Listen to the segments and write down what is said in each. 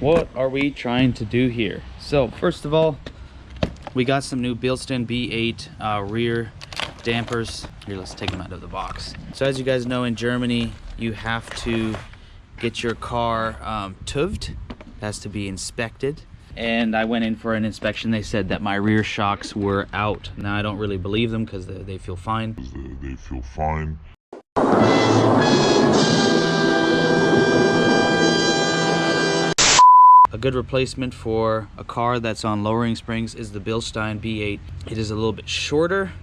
What are we trying to do here? So first of all, we got some new Bilstein B12 rear dampers. Here, let's take them out of the box. So as you guys know, in Germany, you have to get your car TÜV'd. It has to be inspected. And I went in for an inspection. They said that my rear shocks were out. Now, I don't really believe them because they feel fine. They feel fine. A good replacement for a car that's on lowering springs is the Bilstein B8. It is a little bit shorter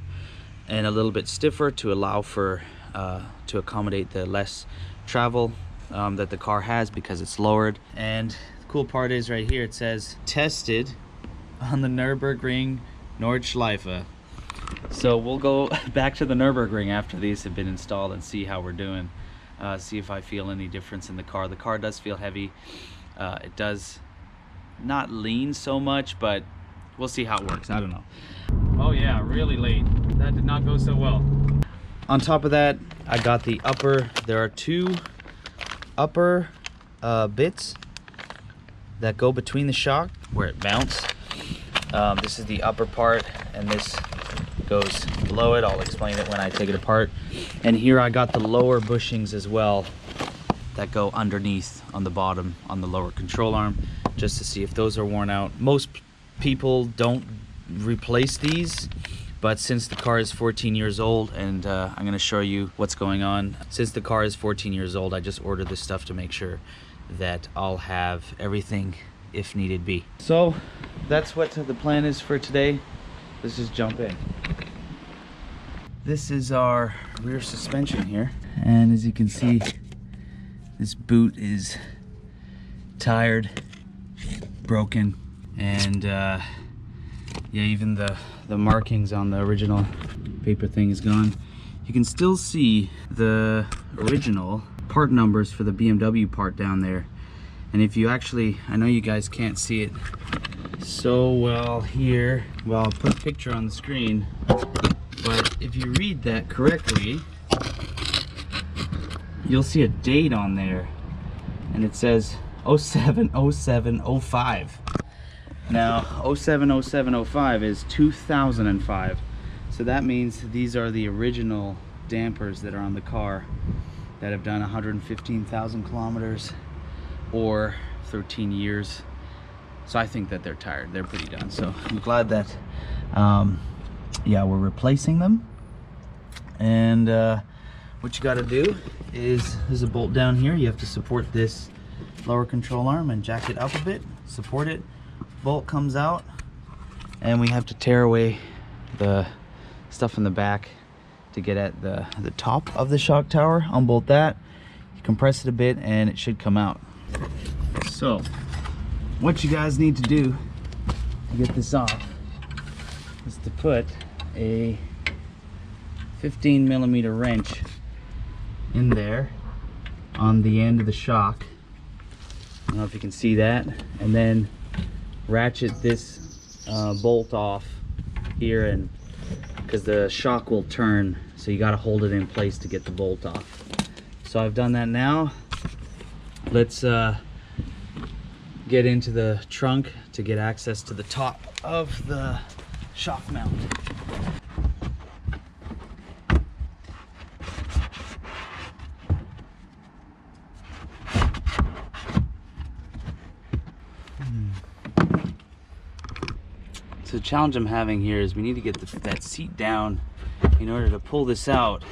and a little bit stiffer to allow for to accommodate the less travel that the car has because it's lowered. And the cool part is right here, it says tested on the Nürburgring Nordschleife. So we'll go back to the Nürburgring after these have been installed and see how we're doing. See if I feel any difference in the car. The car does feel heavy. It does not lean so much, but we'll see how it works. I don't know. Oh yeah, really late. That did not go so well. On top of that, I got the upper. There are two upper bits that go between the shock where it mounts. This is the upper part, and this goes below it. I'll explain it when I take it apart. And here I got the lower bushings as well that go underneath on the bottom on the lower control arm, just to see if those are worn out. Most people don't replace these, but since the car is 14 years old, and I'm going to show you what's going on. Since the car is 14 years old, I just ordered this stuff to make sure that I'll have everything if needed be. So that's what the plan is for today. Let's just jump in. This is our rear suspension here, and as you can see, this boot is tired, broken, and yeah, even the markings on the original paper thing is gone. You can still see the original part numbers for the BMW part down there. And if you actually, I know you guys can't see it so well here. Well, I'll put a picture on the screen, but if you read that correctly, you'll see a date on there, and it says 07/07/05. Now 07/07/05 is 2005, so that means these are the original dampers that are on the car that have done 115,000 kilometers or 13 years. So I think that they're tired, they're pretty done. So I'm glad that yeah, we're replacing them. And what you got to do is, there's a bolt down here. You have to support this lower control arm and jack it up a bit, support it. Bolt comes out, and we have to tear away the stuff in the back to get at the top of the shock tower. Unbolt that, you compress it a bit, and it should come out. So what you guys need to do to get this off is to put a 15mm wrench in there on the end of the shock. I don't know if you can see that, and then ratchet this bolt off here, and because the shock will turn, so you got to hold it in place to get the bolt off. So I've done that now. Let's get into the trunk to get access to the top of the shock mount. So the challenge I'm having here is we need to get that seat down in order to pull this out,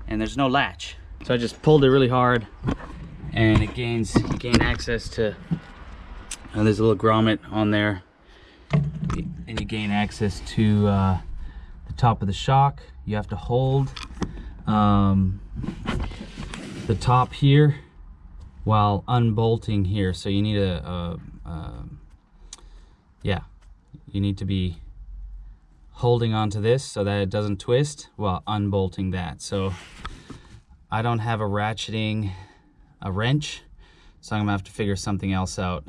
and there's no latch. So I just pulled it really hard, and you gain access to, there's a little grommet on there, and you gain access to the top of the shock. You have to hold the top here while unbolting here. So you need yeah, you need to be holding onto this so that it doesn't twist while unbolting that. So I don't have a wrench, so I'm gonna have to figure something else out.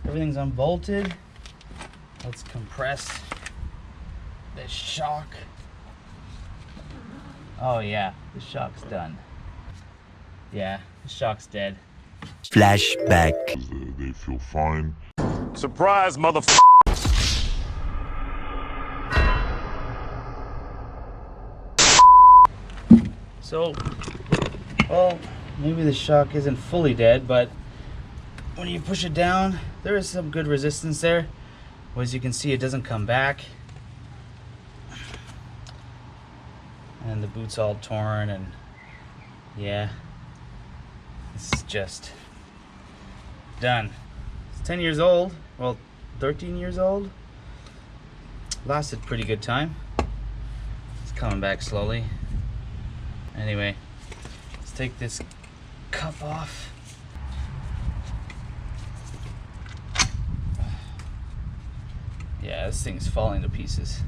Everything's unbolted. Let's compress the shock. Oh yeah, the shock's done. Yeah, the shock's dead. Flashback. They feel fine. Surprise, motherfucker! So, well, maybe the shock isn't fully dead, but when you push it down, there is some good resistance there. Well, as you can see, it doesn't come back. And the boot's all torn, and yeah, it's just done. It's 10 years old, well, 13 years old. Lasted pretty good time. It's coming back slowly. Anyway, let's take this cup off. Yeah, this thing's falling to pieces.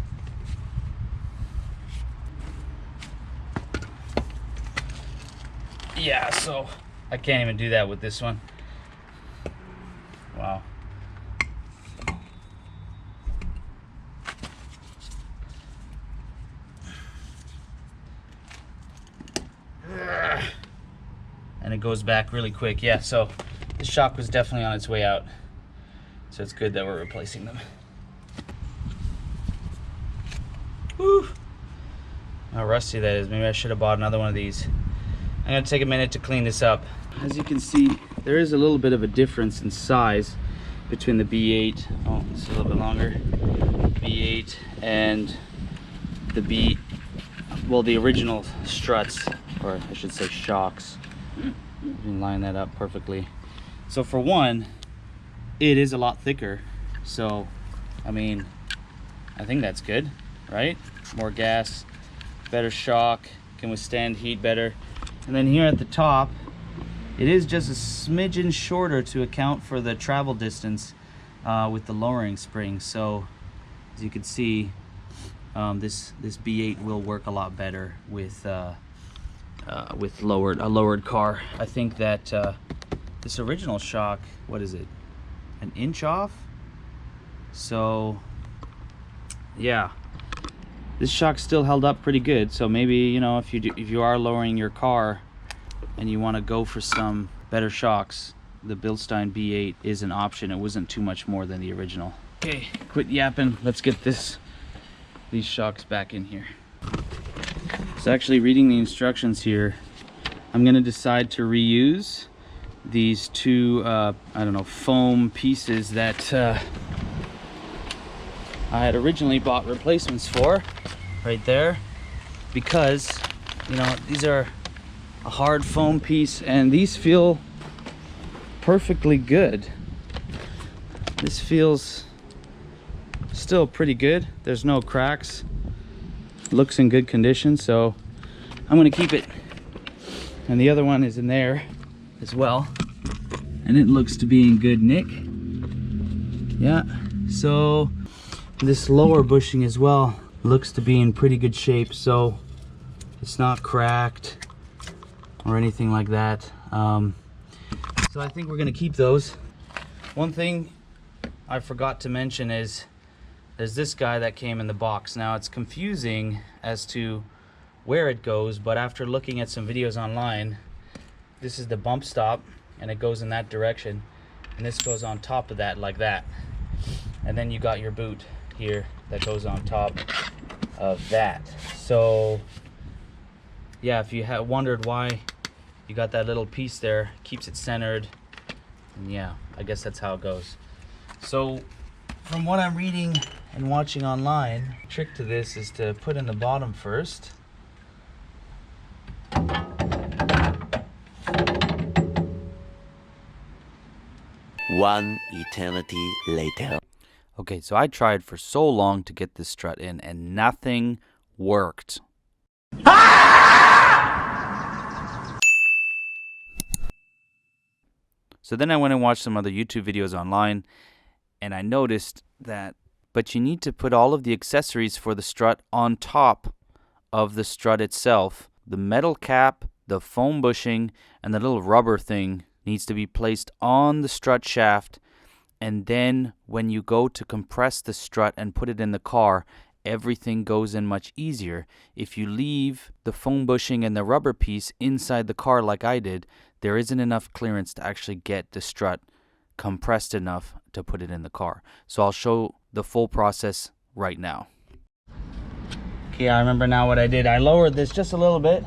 Yeah, so I can't even do that with this one. Wow. And it goes back really quick. Yeah, so the shock was definitely on its way out. So it's good that we're replacing them. Whew. How rusty that is. Maybe I should have bought another one of these. I'm gonna take a minute to clean this up. As you can see, there is a little bit of a difference in size between the B8, oh, it's a little bit longer, B8 and the the original struts, or I should say shocks. You can line that up perfectly. So for one, it is a lot thicker. So, I mean, I think that's good, right? More gas, better shock, can withstand heat better. And then here at the top, it is just a smidgen shorter to account for the travel distance with the lowering spring. So as you can see, this B8 will work a lot better with a lowered car. I think that this original shock, what is it, an inch off? So yeah, this shock still held up pretty good. So maybe, you know, if you are lowering your car and you want to go for some better shocks, the Bilstein B8 is an option. It wasn't too much more than the original. Okay, quit yapping. Let's get these shocks back in here. So actually, reading the instructions here, I'm gonna decide to reuse these two I don't know, foam pieces that I had originally bought replacements for, right there, because, you know, these are a hard foam piece and these feel perfectly good. This feels still pretty good. There's no cracks. Looks in good condition, so I'm gonna keep it. And the other one is in there as well, and it looks to be in good nick. Yeah, so this lower bushing as well looks to be in pretty good shape, so it's not cracked or anything like that. So I think we're gonna keep those. One thing I forgot to mention is there's this guy that came in the box. Now it's confusing as to where it goes, but after looking at some videos online, this is the bump stop and it goes in that direction, and this goes on top of that like that, and then you got your boot here that goes on top of that. So yeah, if you had wondered why you got that little piece there, keeps it centered, and yeah, I guess that's how it goes. So from what I'm reading and watching online, the trick to this is to put in the bottom first. One eternity later. Okay, so I tried for so long to get this strut in and nothing worked. So then I went and watched some other YouTube videos online, and I noticed that, but you need to put all of the accessories for the strut on top of the strut itself. The metal cap, the foam bushing, and the little rubber thing needs to be placed on the strut shaft, and then when you go to compress the strut and put it in the car, everything goes in much easier. If you leave the foam bushing and the rubber piece inside the car like I did, there isn't enough clearance to actually get the strut compressed enough to put it in the car. So I'll show the full process right now. Okay, I remember now what I did. I lowered this just a little bit.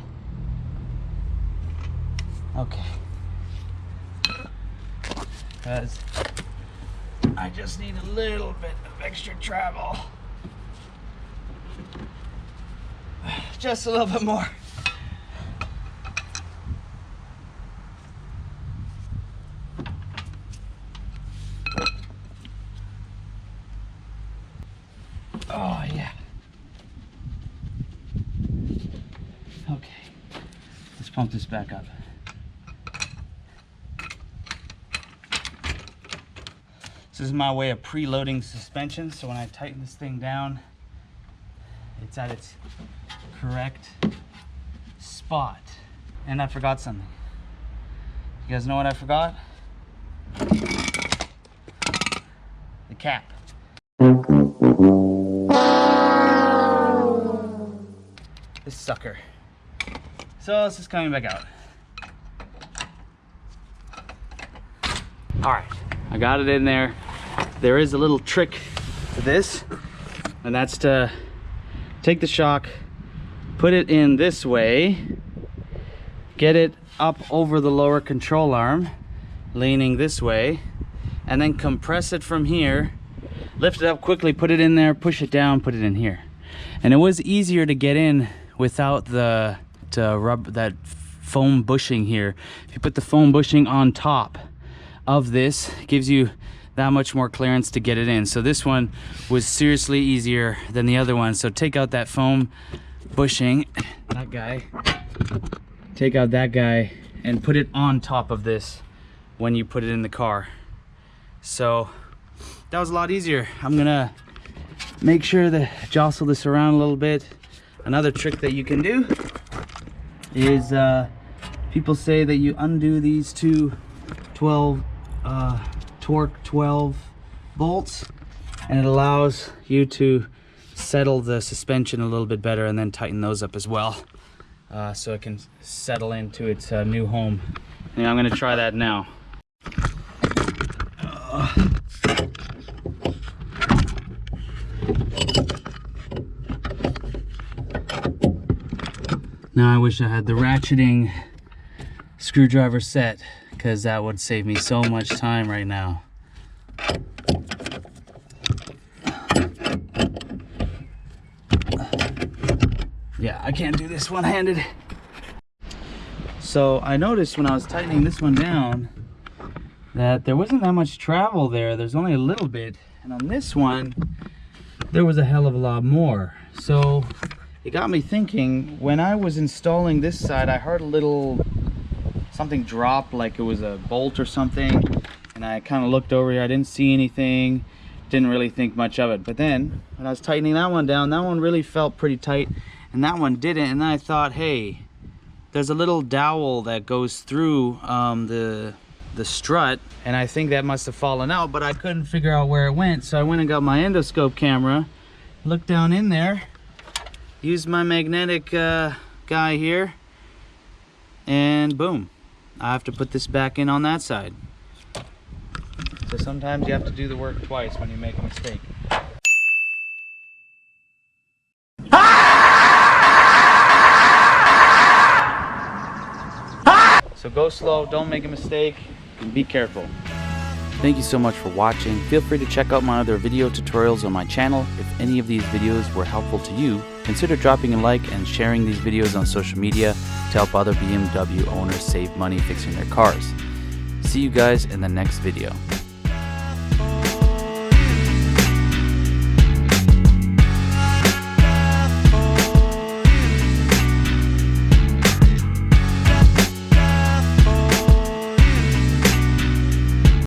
Okay. Because I just need a little bit of extra travel. Just a little bit more. Oh yeah. Okay. Let's pump this back up. This is my way of preloading suspension, so when I tighten this thing down, it's at its correct spot. And I forgot something. You guys know what I forgot? The cap. This sucker. So this is coming back out. All right, I got it in there. There is a little trick to this, and that's to take the shock, put it in this way, get it up over the lower control arm, leaning this way, and then compress it from here, lift it up quickly, put it in there, push it down, put it in here. And it was easier to get in without that foam bushing here. If you put the foam bushing on top of this, it gives you that much more clearance to get it in. So this one was seriously easier than the other one. So take out that foam bushing, that guy, take out that guy, and put it on top of this when you put it in the car. So that was a lot easier. I'm gonna make sure to jostle this around a little bit. Another trick that you can do is people say that you undo these two torque 12 bolts, and it allows you to settle the suspension a little bit better, and then tighten those up as well, so it can settle into its new home. And I'm going to try that now. Now I wish I had the ratcheting screwdriver set, because that would save me so much time right now. Yeah, I can't do this one-handed. So I noticed when I was tightening this one down that there wasn't that much travel there. There's only a little bit. And on this one, there was a hell of a lot more. So it got me thinking, when I was installing this side, I heard a little something drop, like it was a bolt or something, and I kind of looked over here. I didn't see anything, didn't really think much of it. But then when I was tightening that one down, that one really felt pretty tight, and that one didn't. And then I thought, hey, there's a little dowel that goes through the strut, and I think that must have fallen out, but I couldn't figure out where it went. So I went and got my endoscope camera, looked down in there, used my magnetic guy here, and boom, I have to put this back in on that side. So sometimes you have to do the work twice when you make a mistake. So go slow, don't make a mistake, and be careful. Thank you so much for watching. Feel free to check out my other video tutorials on my channel. If any of these videos were helpful to you, consider dropping a like and sharing these videos on social media to help other BMW owners save money fixing their cars. See you guys in the next video.